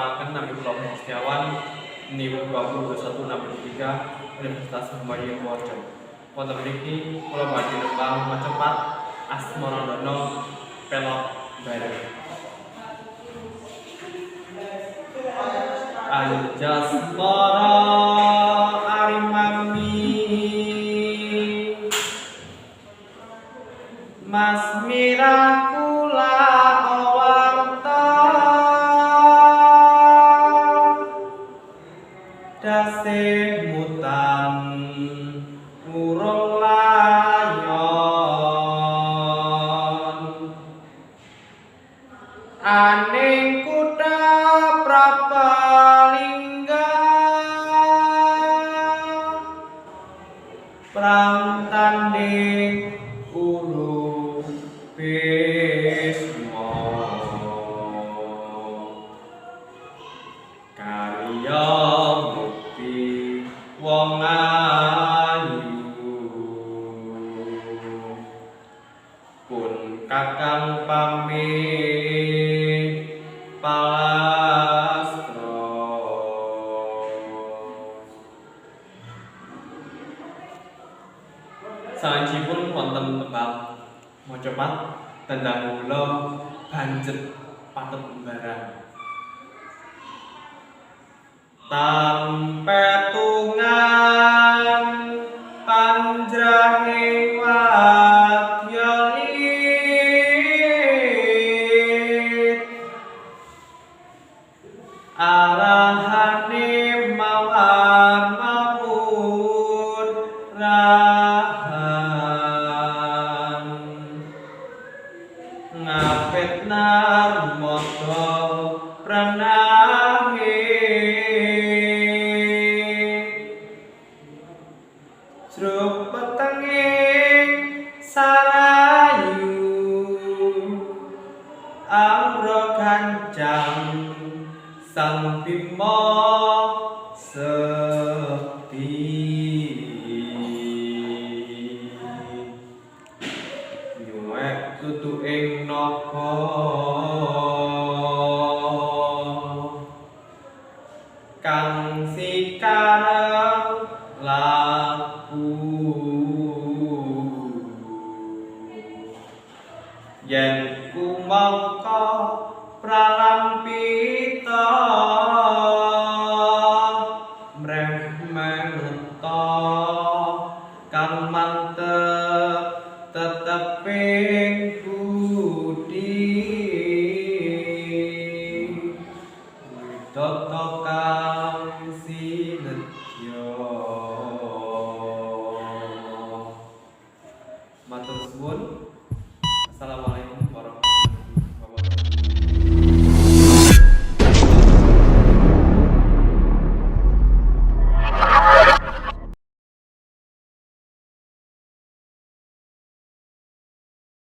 Perkenalkan, nama Pulau Setiawan, NIM 2021-63 Universitas Muhammadiyah Purworejo. Wonten mriki kula badhe nembang macepat Asmarandono Pelok Bareng. Anjasmara arimami Mas Mirakula awarta dasih mutan urung layon aning kutha Prapalingga prang tanding ulu Bisma karya mukti wong ayu pun kakang pamit palastra sanjipun wonten tembang macapat tendang kula banjet pathet embarang tampetungan panjrahing wadyalit arahane mawan mawur rahan ngapit narmada pranahe jruk petenging sarayu amra ganjang sang Bima sekti nyuwek tutuking naga kang sikareng laku yen kumangka pralampita mreh-mrehta kang mantep teteping